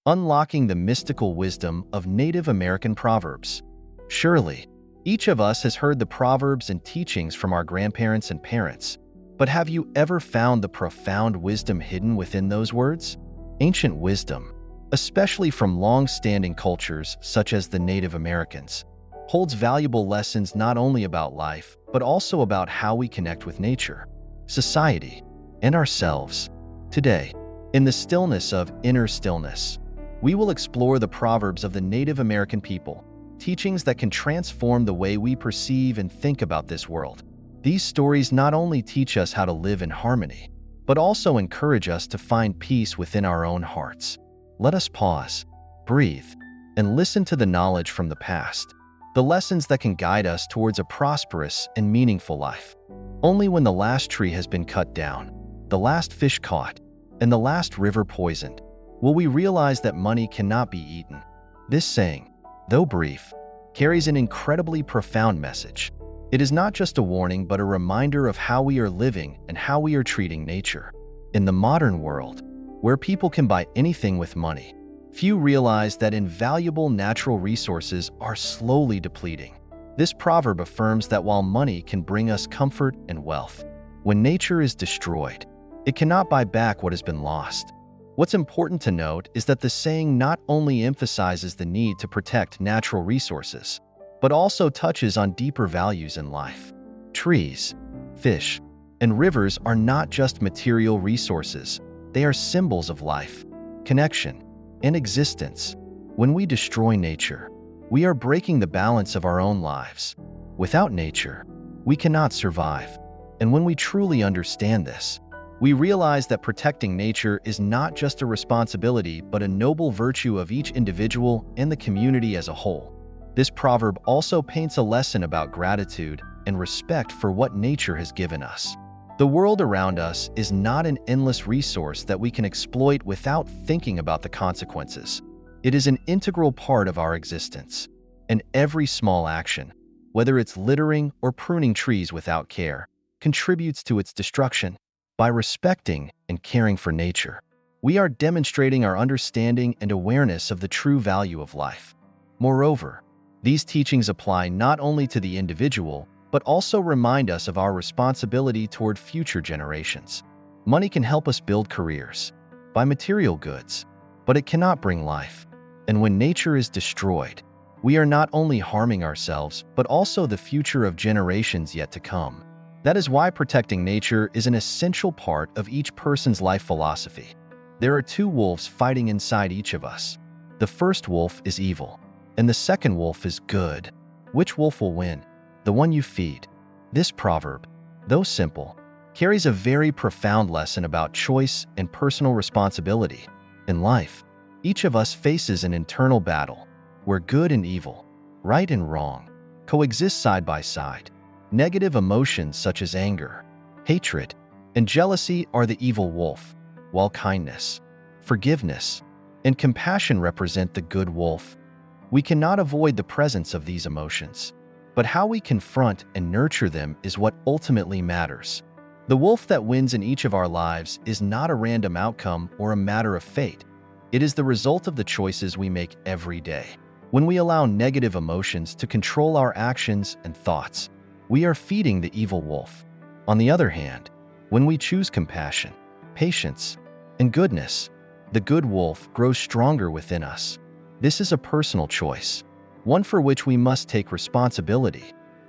unlocking the mystical wisdom of Native American proverbs. Surely, each of us has heard the proverbs and teachings from our grandparents and parents, but have you ever found the profound wisdom hidden within those words? Ancient wisdom, especially from long-standing cultures such as the Native Americans, holds valuable lessons not only about life, but also about how we connect with nature, society, and ourselves. Today, in the stillness of Inner Stillness, we will explore the proverbs of the Native American people, teachings that can transform the way we perceive and think about this world. These stories not only teach us how to live in harmony, but also encourage us to find peace within our own hearts. Let us pause, breathe, and listen to the knowledge from the past, the lessons that can guide us towards a prosperous and meaningful life. Only when the last tree has been cut down, the last fish caught, and the last river poisoned, will we realize that money cannot be eaten. This saying, though brief, carries an incredibly profound message. It is not just a warning, but a reminder of how we are living and how we are treating nature. In the modern world, where people can buy anything with money, few realize that invaluable natural resources are slowly depleting. This proverb affirms that while money can bring us comfort and wealth, when nature is destroyed, it cannot buy back what has been lost. What's important to note is that the saying not only emphasizes the need to protect natural resources, but also touches on deeper values in life. Trees, fish, and rivers are not just material resources. They are symbols of life, connection, and existence. When we destroy nature, we are breaking the balance of our own lives. Without nature, we cannot survive. And when we truly understand this, we realize that protecting nature is not just a responsibility, but a noble virtue of each individual and the community as a whole. This proverb also paints a lesson about gratitude and respect for what nature has given us. The world around us is not an endless resource that we can exploit without thinking about the consequences. It is an integral part of our existence, and every small action, whether it's littering or pruning trees without care, contributes to its destruction. By respecting and caring for nature, we are demonstrating our understanding and awareness of the true value of life. Moreover, these teachings apply not only to the individual, but also remind us of our responsibility toward future generations. Money can help us build careers, buy material goods, but it cannot bring life. And when nature is destroyed, we are not only harming ourselves, but also the future of generations yet to come. That is why protecting nature is an essential part of each person's life philosophy. There are two wolves fighting inside each of us. The first wolf is evil, and the second wolf is good. Which wolf will win? The one you feed. This proverb, though simple, carries a very profound lesson about choice and personal responsibility. In life, each of us faces an internal battle where good and evil, right and wrong, coexist side by side. Negative emotions such as anger, hatred, and jealousy are the evil wolf, while kindness, forgiveness, and compassion represent the good wolf. We cannot avoid the presence of these emotions, but how we confront and nurture them is what ultimately matters. The wolf that wins in each of our lives is not a random outcome or a matter of fate. It is the result of the choices we make every day. When we allow negative emotions to control our actions and thoughts, we are feeding the evil wolf. On the other hand, when we choose compassion, patience, and goodness, the good wolf grows stronger within us. This is a personal choice, one for which we must take responsibility.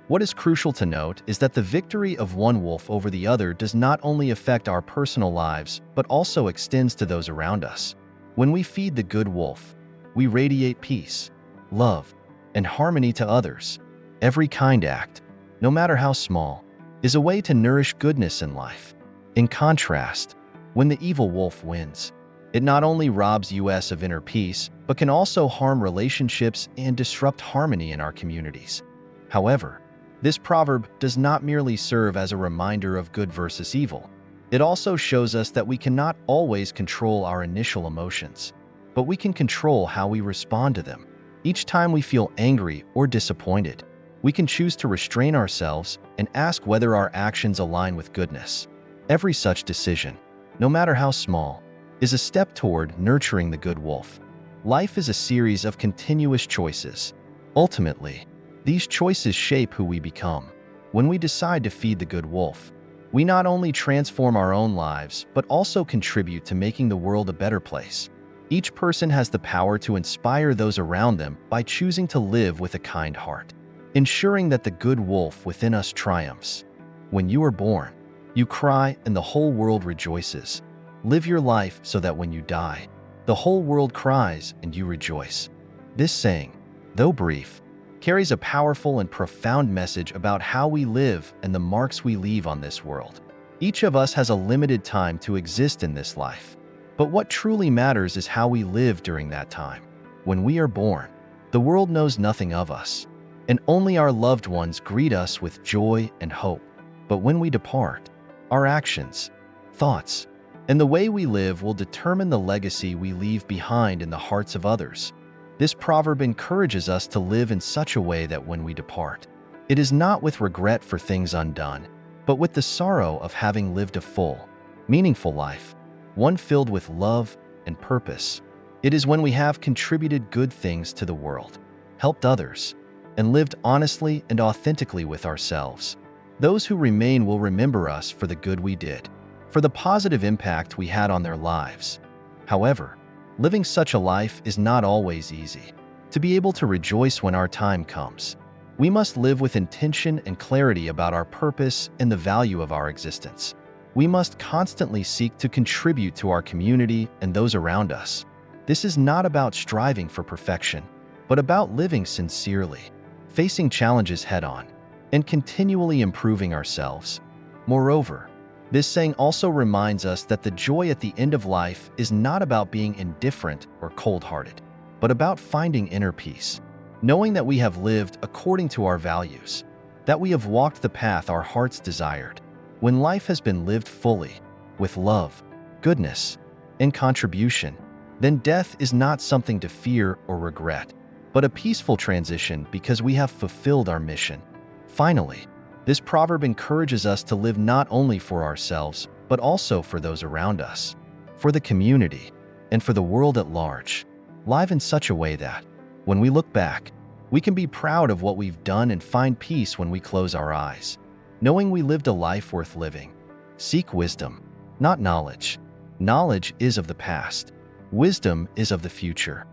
What is crucial to note is that the victory of one wolf over the other does not only affect our personal lives, but also extends to those around us. When we feed the good wolf, we radiate peace, love, and harmony to others. Every kind act, no matter how small, is a way to nourish goodness in life. In contrast, when the evil wolf wins, it not only robs us of inner peace, but can also harm relationships and disrupt harmony in our communities. However, this proverb does not merely serve as a reminder of good versus evil. It also shows us that we cannot always control our initial emotions, but we can control how we respond to them. Each time we feel angry or disappointed, we can choose to restrain ourselves and ask whether our actions align with goodness. Every such decision, no matter how small, is a step toward nurturing the good wolf. Life is a series of continuous choices. Ultimately, these choices shape who we become. When we decide to feed the good wolf, we not only transform our own lives, but also contribute to making the world a better place. Each person has the power to inspire those around them by choosing to live with a kind heart, ensuring that the good wolf within us triumphs. When you are born, you cry and the whole world rejoices. Live your life so that when you die, the whole world cries and you rejoice. This saying, though brief, carries a powerful and profound message about how we live and the marks we leave on this world. Each of us has a limited time to exist in this life, but what truly matters is how we live during that time. When we are born, the world knows nothing of us, and only our loved ones greet us with joy and hope. But when we depart, our actions, thoughts, and the way we live will determine the legacy we leave behind in the hearts of others. This proverb encourages us to live in such a way that when we depart, it is not with regret for things undone, but with the sorrow of having lived a full, meaningful life, one filled with love and purpose. It is when we have contributed good things to the world, helped others, and lived honestly and authentically with ourselves. Those who remain will remember us for the good we did, for the positive impact we had on their lives. However, living such a life is not always easy. To be able to rejoice when our time comes, we must live with intention and clarity about our purpose and the value of our existence. We must constantly seek to contribute to our community and those around us. This is not about striving for perfection, but about living sincerely, facing challenges head-on, and continually improving ourselves. Moreover, this saying also reminds us that the joy at the end of life is not about being indifferent or cold-hearted, but about finding inner peace, knowing that we have lived according to our values, that we have walked the path our hearts desired. When life has been lived fully, with love, goodness, and contribution, then death is not something to fear or regret, but a peaceful transition because we have fulfilled our mission. Finally, this proverb encourages us to live not only for ourselves, but also for those around us, for the community, and for the world at large. Live in such a way that, when we look back, we can be proud of what we've done and find peace when we close our eyes, knowing we lived a life worth living. Seek wisdom, not knowledge. Knowledge is of the past. Wisdom is of the future.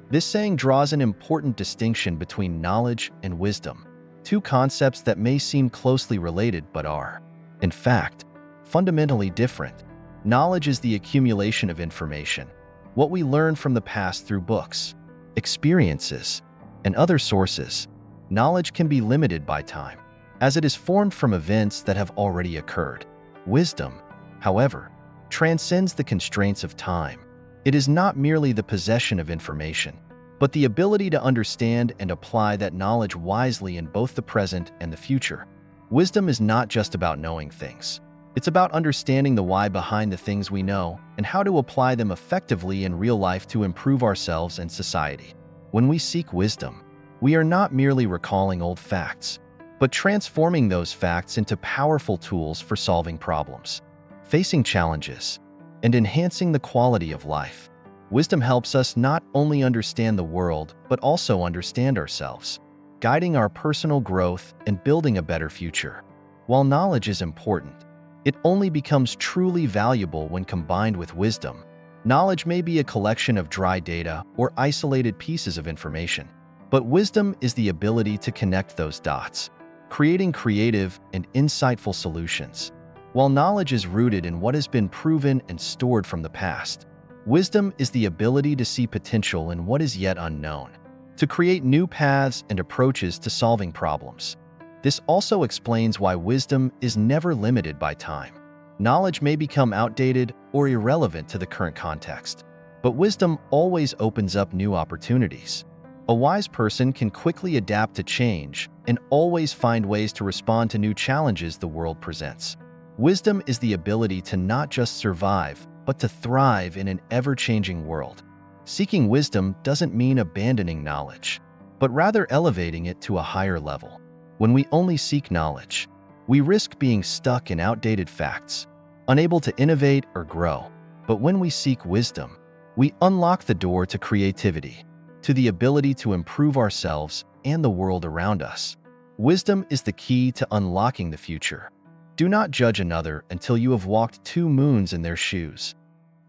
This saying draws an important distinction between knowledge and wisdom, two concepts that may seem closely related but are, in fact, fundamentally different. Knowledge is the accumulation of information, what we learn from the past through books, experiences, and other sources. Knowledge can be limited by time, as it is formed from events that have already occurred. Wisdom, however, transcends the constraints of time. It is not merely the possession of information, but the ability to understand and apply that knowledge wisely in both the present and the future. Wisdom is not just about knowing things. It's about understanding the why behind the things we know and how to apply them effectively in real life to improve ourselves and society. When we seek wisdom, we are not merely recalling old facts, but transforming those facts into powerful tools for solving problems, facing challenges, and enhancing the quality of life. Wisdom helps us not only understand the world, but also understand ourselves, guiding our personal growth and building a better future. While knowledge is important, it only becomes truly valuable when combined with wisdom. Knowledge may be a collection of dry data or isolated pieces of information, but wisdom is the ability to connect those dots, creating creative and insightful solutions. While knowledge is rooted in what has been proven and stored from the past, wisdom is the ability to see potential in what is yet unknown, to create new paths and approaches to solving problems. This also explains why wisdom is never limited by time. Knowledge may become outdated or irrelevant to the current context, but wisdom always opens up new opportunities. A wise person can quickly adapt to change and always find ways to respond to new challenges the world presents. Wisdom is the ability to not just survive, but to thrive in an ever-changing world. Seeking wisdom doesn't mean abandoning knowledge, but rather elevating it to a higher level. When we only seek knowledge, we risk being stuck in outdated facts, unable to innovate or grow. But when we seek wisdom, We unlock the door to creativity, to the ability to improve ourselves and the world around us. Wisdom is the key to unlocking the future. Do not judge another until you have walked 2 moons in their shoes.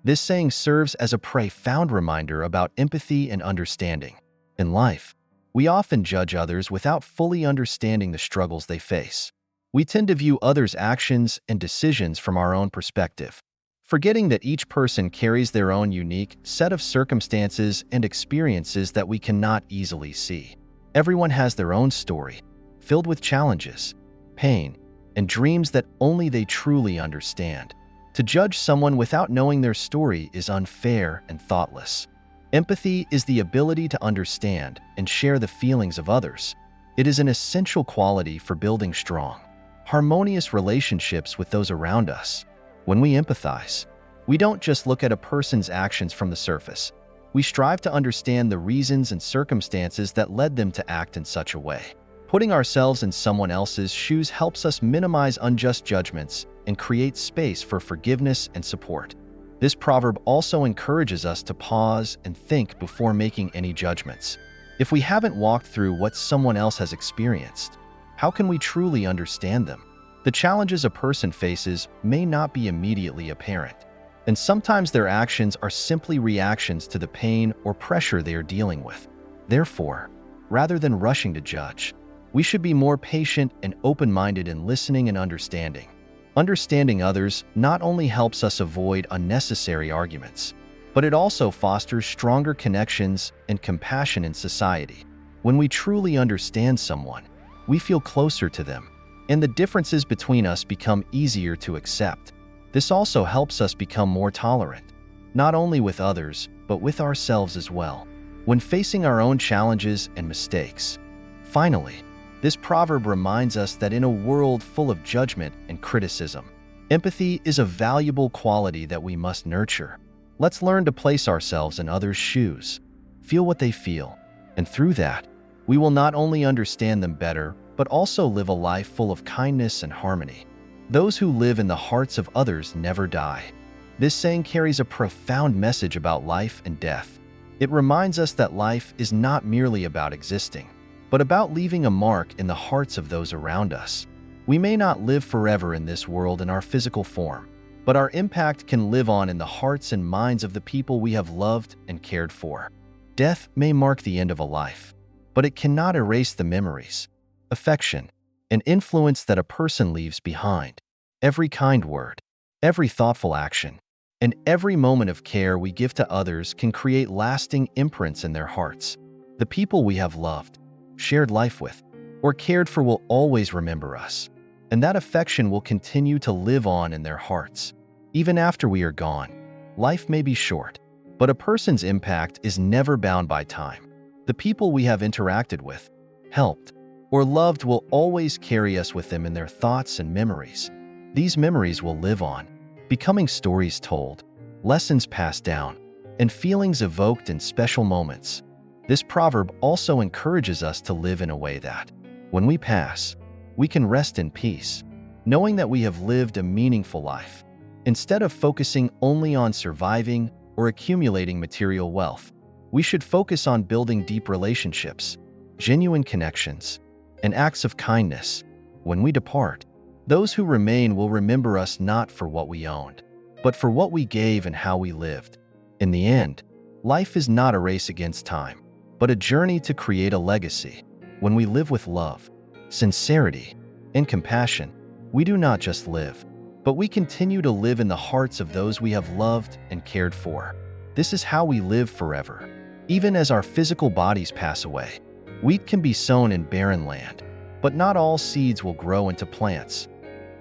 This saying serves as a profound reminder about empathy and understanding. In life, we often judge others without fully understanding the struggles they face. We tend to view others' actions and decisions from our own perspective, forgetting that each person carries their own unique set of circumstances and experiences that we cannot easily see. Everyone has their own story, filled with challenges, pain, and dreams that only they truly understand. To judge someone without knowing their story is unfair and thoughtless. Empathy is the ability to understand and share the feelings of others. It is an essential quality for building strong, harmonious relationships with those around us. When we empathize, we don't just look at a person's actions from the surface. We strive to understand the reasons and circumstances that led them to act in such a way. Putting ourselves in someone else's shoes helps us minimize unjust judgments and create space for forgiveness and support. This proverb also encourages us to pause and think before making any judgments. If we haven't walked through what someone else has experienced, how can we truly understand them? The challenges a person faces may not be immediately apparent, and sometimes their actions are simply reactions to the pain or pressure they are dealing with. Therefore, rather than rushing to judge, we should be more patient and open-minded in listening and understanding. Understanding others not only helps us avoid unnecessary arguments, but it also fosters stronger connections and compassion in society. When we truly understand someone, we feel closer to them, and the differences between us become easier to accept. This also helps us become more tolerant, not only with others, but with ourselves as well, when facing our own challenges and mistakes. Finally, this proverb reminds us that in a world full of judgment and criticism, empathy is a valuable quality that we must nurture. Let's learn to place ourselves in others' shoes, feel what they feel, and through that, we will not only understand them better, but also live a life full of kindness and harmony. Those who live in the hearts of others never die. This saying carries a profound message about life and death. It reminds us that life is not merely about existing, but about leaving a mark in the hearts of those around us. We may not live forever in this world in our physical form, but our impact can live on in the hearts and minds of the people we have loved and cared for. Death may mark the end of a life, but it cannot erase the memories, affection, and influence that a person leaves behind. Every kind word, every thoughtful action, and every moment of care we give to others can create lasting imprints in their hearts. The people we have loved, shared life with, or cared for will always remember us, and that affection will continue to live on in their hearts. Even after we are gone, life may be short, but a person's impact is never bound by time. The people we have interacted with, helped, or loved will always carry us with them in their thoughts and memories. These memories will live on, becoming stories told, lessons passed down, and feelings evoked in special moments. This proverb also encourages us to live in a way that, when we pass, we can rest in peace, knowing that we have lived a meaningful life. Instead of focusing only on surviving or accumulating material wealth, we should focus on building deep relationships, genuine connections, and acts of kindness. When we depart, those who remain will remember us not for what we owned, but for what we gave and how we lived. In the end, life is not a race against time, but a journey to create a legacy. When we live with love, sincerity, and compassion, we do not just live, but we continue to live in the hearts of those we have loved and cared for. This is how we live forever. Even as our physical bodies pass away, wheat can be sown in barren land, but not all seeds will grow into plants.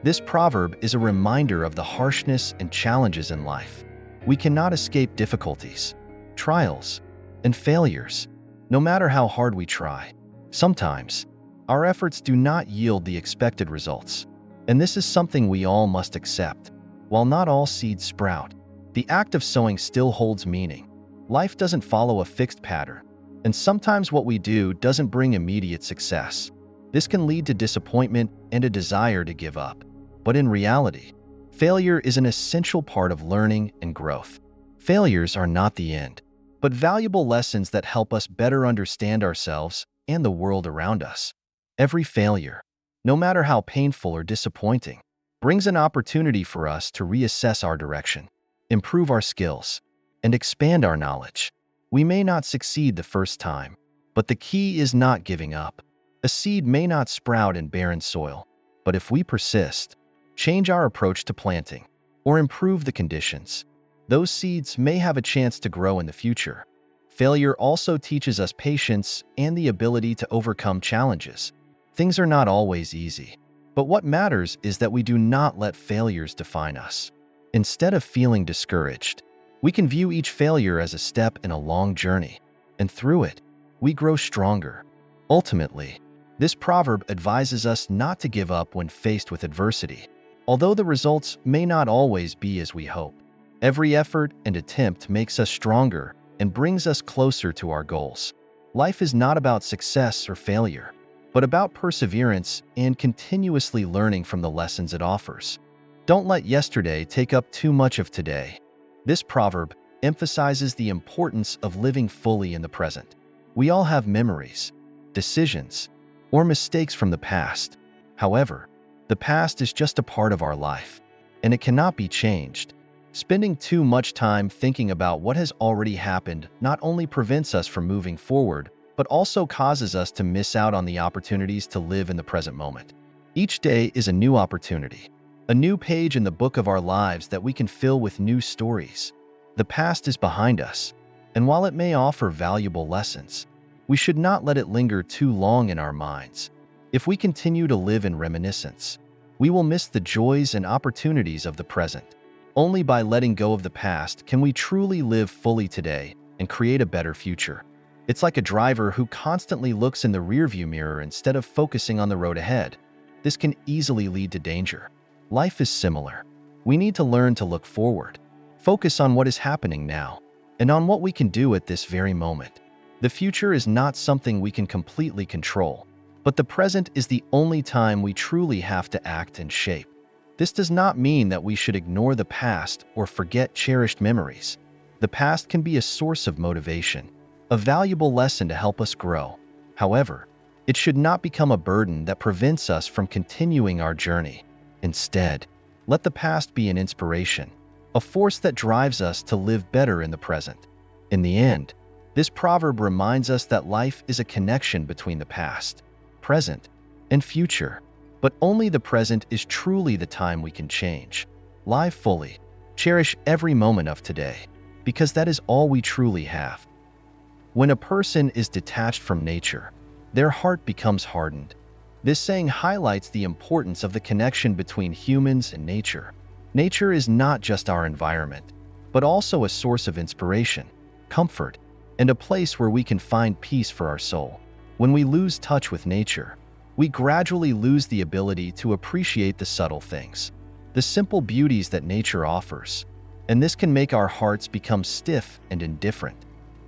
This proverb is a reminder of the harshness and challenges in life. We cannot escape difficulties, trials, and failures, no matter how hard we try. Sometimes, our efforts do not yield the expected results, and this is something we all must accept. While not all seeds sprout, the act of sowing still holds meaning. Life doesn't follow a fixed pattern, and sometimes what we do doesn't bring immediate success. This can lead to disappointment and a desire to give up. But in reality, failure is an essential part of learning and growth. Failures are not the end, but valuable lessons that help us better understand ourselves and the world around us. Every failure, no matter how painful or disappointing, brings an opportunity for us to reassess our direction, improve our skills, and expand our knowledge. We may not succeed the first time, but the key is not giving up. A seed may not sprout in barren soil, but if we persist, change our approach to planting, or improve the conditions, those seeds may have a chance to grow in the future. Failure also teaches us patience and the ability to overcome challenges. Things are not always easy, but what matters is that we do not let failures define us. Instead of feeling discouraged, we can view each failure as a step in a long journey, and through it, we grow stronger. Ultimately, this proverb advises us not to give up when faced with adversity, although the results may not always be as we hope. Every effort and attempt makes us stronger and brings us closer to our goals. Life is not about success or failure, but about perseverance and continuously learning from the lessons it offers. Don't let yesterday take up too much of today. This proverb emphasizes the importance of living fully in the present. We all have memories, decisions, or mistakes from the past. However, the past is just a part of our life, and it cannot be changed. Spending too much time thinking about what has already happened not only prevents us from moving forward, but also causes us to miss out on the opportunities to live in the present moment. Each day is a new opportunity, a new page in the book of our lives that we can fill with new stories. The past is behind us, and while it may offer valuable lessons, we should not let it linger too long in our minds. If we continue to live in reminiscence, we will miss the joys and opportunities of the present. Only by letting go of the past can we truly live fully today and create a better future. It's like a driver who constantly looks in the rearview mirror instead of focusing on the road ahead. This can easily lead to danger. Life is similar. We need to learn to look forward, focus on what is happening now, and on what we can do at this very moment. The future is not something we can completely control, but the present is the only time we truly have to act and shape. This does not mean that we should ignore the past or forget cherished memories. The past can be a source of motivation, a valuable lesson to help us grow. However, it should not become a burden that prevents us from continuing our journey. Instead, let the past be an inspiration, a force that drives us to live better in the present. In the end, this proverb reminds us that life is a connection between the past, present, and future. But only the present is truly the time we can change. Live fully, cherish every moment of today, because that is all we truly have. When a person is detached from nature, their heart becomes hardened. This saying highlights the importance of the connection between humans and nature. Nature is not just our environment, but also a source of inspiration, comfort, and a place where we can find peace for our soul. When we lose touch with nature, we gradually lose the ability to appreciate the subtle things, the simple beauties that nature offers, and this can make our hearts become stiff and indifferent.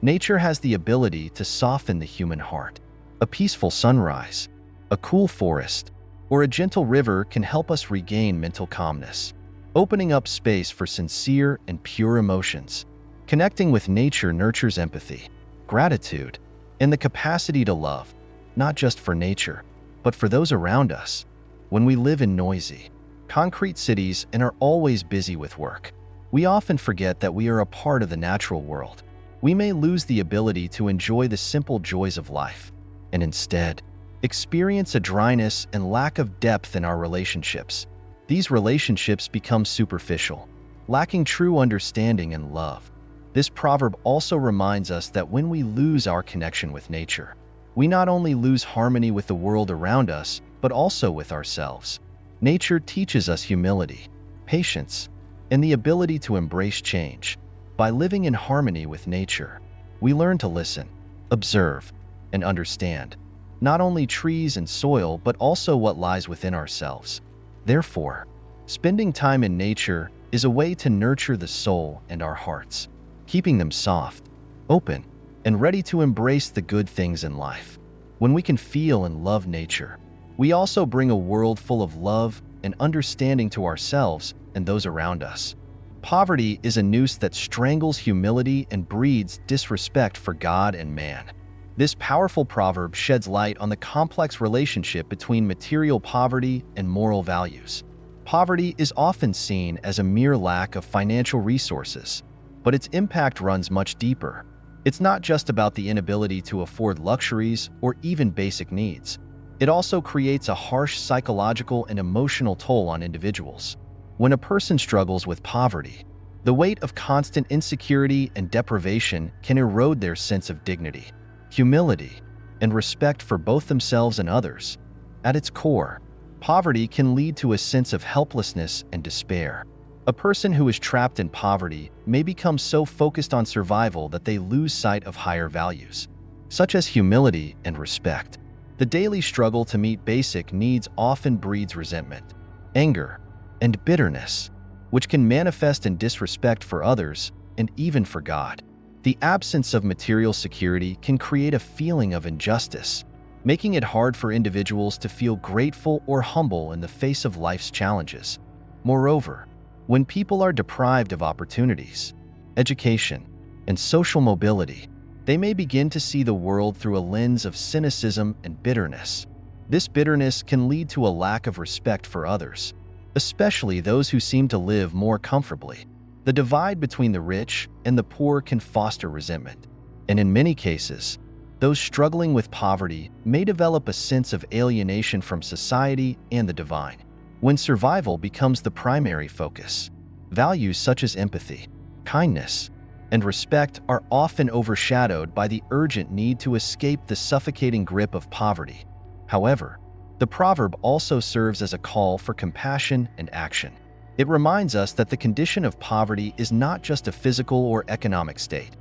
Nature has the ability to soften the human heart. A peaceful sunrise, a cool forest, or a gentle river can help us regain mental calmness, opening up space for sincere and pure emotions. Connecting with nature nurtures empathy, gratitude, and the capacity to love, not just for nature, but for those around us. When we live in noisy, concrete cities and are always busy with work, we often forget that we are a part of the natural world. We may lose the ability to enjoy the simple joys of life, and instead, experience a dryness and lack of depth in our relationships. These relationships become superficial, lacking true understanding and love. This proverb also reminds us that when we lose our connection with nature, we not only lose harmony with the world around us, but also with ourselves. Nature teaches us humility, patience, and the ability to embrace change. By living in harmony with nature, we learn to listen, observe, and understand not only trees and soil, but also what lies within ourselves. Therefore, spending time in nature is a way to nurture the soul and our hearts, keeping them soft, open, and ready to embrace the good things in life. When we can feel and love nature, we also bring a world full of love and understanding to ourselves and those around us. Poverty is a noose that strangles humility and breeds disrespect for God and man. This powerful proverb sheds light on the complex relationship between material poverty and moral values. Poverty is often seen as a mere lack of financial resources, but its impact runs much deeper. It's not just about the inability to afford luxuries or even basic needs. It also creates a harsh psychological and emotional toll on individuals. When a person struggles with poverty, the weight of constant insecurity and deprivation can erode their sense of dignity, humility, and respect for both themselves and others. At its core, poverty can lead to a sense of helplessness and despair. A person who is trapped in poverty may become so focused on survival that they lose sight of higher values, such as humility and respect. The daily struggle to meet basic needs often breeds resentment, anger, and bitterness, which can manifest in disrespect for others and even for God. The absence of material security can create a feeling of injustice, making it hard for individuals to feel grateful or humble in the face of life's challenges. Moreover, when people are deprived of opportunities, education, and social mobility, they may begin to see the world through a lens of cynicism and bitterness. This bitterness can lead to a lack of respect for others, especially those who seem to live more comfortably. The divide between the rich and the poor can foster resentment, and in many cases, those struggling with poverty may develop a sense of alienation from society and the divine. When survival becomes the primary focus, values such as empathy, kindness, and respect are often overshadowed by the urgent need to escape the suffocating grip of poverty. However, the proverb also serves as a call for compassion and action. It reminds us that the condition of poverty is not just a physical or economic state.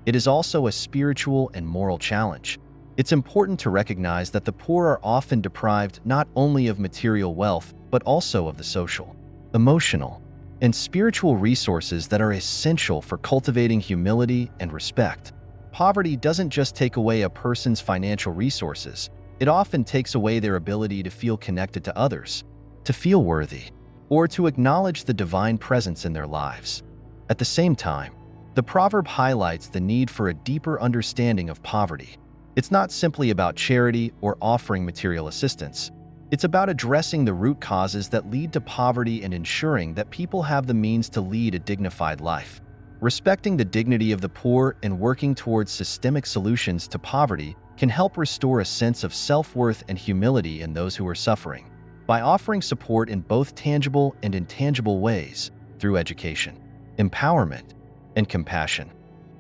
It is also a spiritual and moral challenge. It's important to recognize that the poor are often deprived not only of material wealth, but also of the social, emotional, and spiritual resources that are essential for cultivating humility and respect. Poverty doesn't just take away a person's financial resources, it often takes away their ability to feel connected to others, to feel worthy, or to acknowledge the divine presence in their lives. At the same time, the proverb highlights the need for a deeper understanding of poverty. It's not simply about charity or offering material assistance. It's about addressing the root causes that lead to poverty and ensuring that people have the means to lead a dignified life. Respecting the dignity of the poor and working towards systemic solutions to poverty can help restore a sense of self-worth and humility in those who are suffering. By offering support in both tangible and intangible ways, through education, empowerment, and compassion,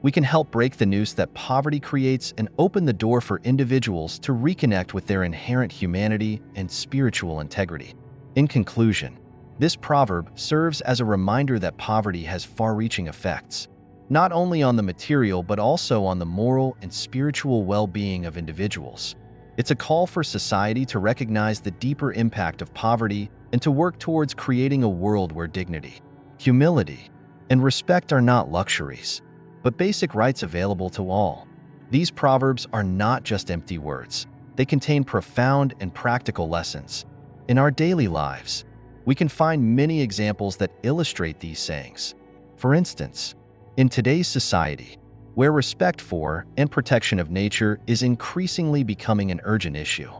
we can help break the noose that poverty creates and open the door for individuals to reconnect with their inherent humanity and spiritual integrity. In conclusion, this proverb serves as a reminder that poverty has far-reaching effects, not only on the material but also on the moral and spiritual well-being of individuals. It's a call for society to recognize the deeper impact of poverty and to work towards creating a world where dignity, humility, and respect are not luxuries, but basic rights available to all. These proverbs are not just empty words. They contain profound and practical lessons. In our daily lives, we can find many examples that illustrate these sayings. For instance, in today's society, where respect for and protection of nature is increasingly becoming an urgent issue,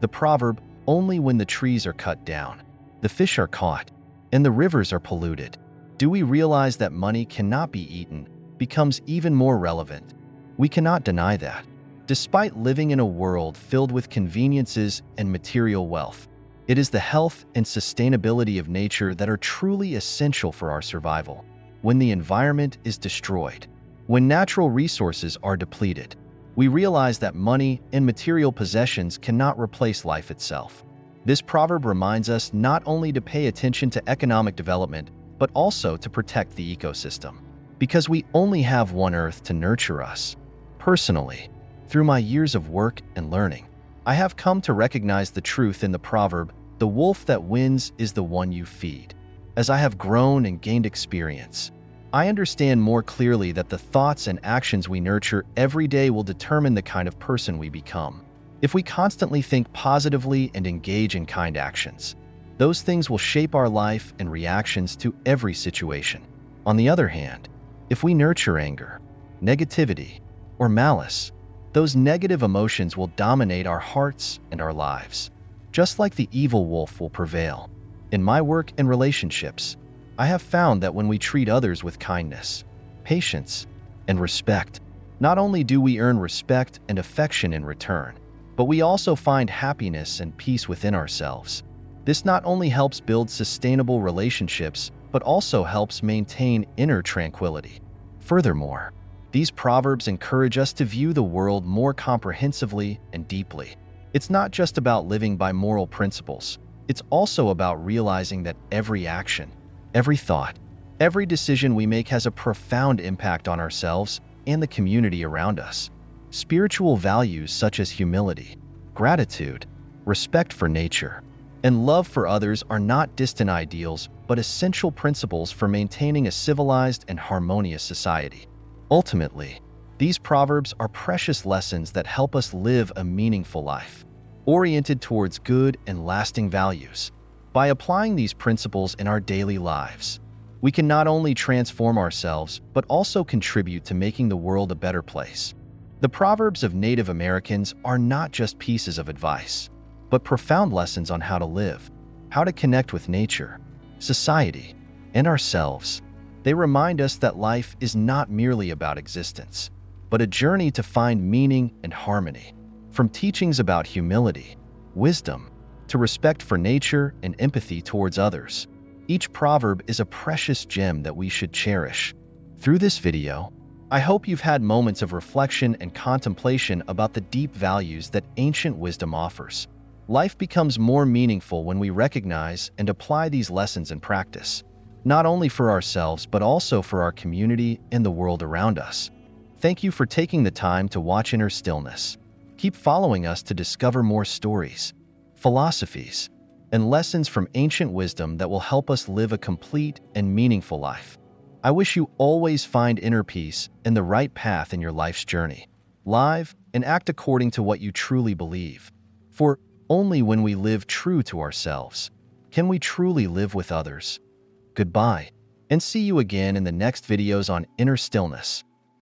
the proverb, "Only when the trees are cut down, the fish are caught, and the rivers are polluted, do we realize that money cannot be eaten," becomes even more relevant. We cannot deny that, despite living in a world filled with conveniences and material wealth, it is the health and sustainability of nature that are truly essential for our survival. When the environment is destroyed, when natural resources are depleted, we realize that money and material possessions cannot replace life itself. This proverb reminds us not only to pay attention to economic development, but also to protect the ecosystem, because we only have one Earth to nurture us. Personally, through my years of work and learning, I have come to recognize the truth in the proverb, "The wolf that wins is the one you feed." As I have grown and gained experience, I understand more clearly that the thoughts and actions we nurture every day will determine the kind of person we become. If we constantly think positively and engage in kind actions, those things will shape our life and reactions to every situation. On the other hand, if we nurture anger, negativity, or malice, those negative emotions will dominate our hearts and our lives, just like the evil wolf will prevail. In my work and relationships, I have found that when we treat others with kindness, patience, and respect, not only do we earn respect and affection in return, but we also find happiness and peace within ourselves. This not only helps build sustainable relationships, but also helps maintain inner tranquility. Furthermore, these proverbs encourage us to view the world more comprehensively and deeply. It's not just about living by moral principles. It's also about realizing that every action, every thought, every decision we make has a profound impact on ourselves and the community around us. Spiritual values such as humility, gratitude, respect for nature, and love for others are not distant ideals, but essential principles for maintaining a civilized and harmonious society. Ultimately, these proverbs are precious lessons that help us live a meaningful life, oriented towards good and lasting values. By applying these principles in our daily lives, we can not only transform ourselves, but also contribute to making the world a better place. The Proverbs of Native Americans are not just pieces of advice, but profound lessons on how to live, how to connect with nature, society, and ourselves. They remind us that life is not merely about existence, but a journey to find meaning and harmony. From teachings about humility, wisdom, to respect for nature and empathy towards others, each proverb is a precious gem that we should cherish. Through this video, I hope you've had moments of reflection and contemplation about the deep values that ancient wisdom offers. Life becomes more meaningful when we recognize and apply these lessons in practice, not only for ourselves but also for our community and the world around us. Thank you for taking the time to watch Inner Stillness. Keep following us to discover more stories, philosophies, and lessons from ancient wisdom that will help us live a complete and meaningful life. I wish you always find inner peace and the right path in your life's journey. Live and act according to what you truly believe. For only when we live true to ourselves can we truly live with others. Goodbye, and see you again in the next videos on Inner Stillness.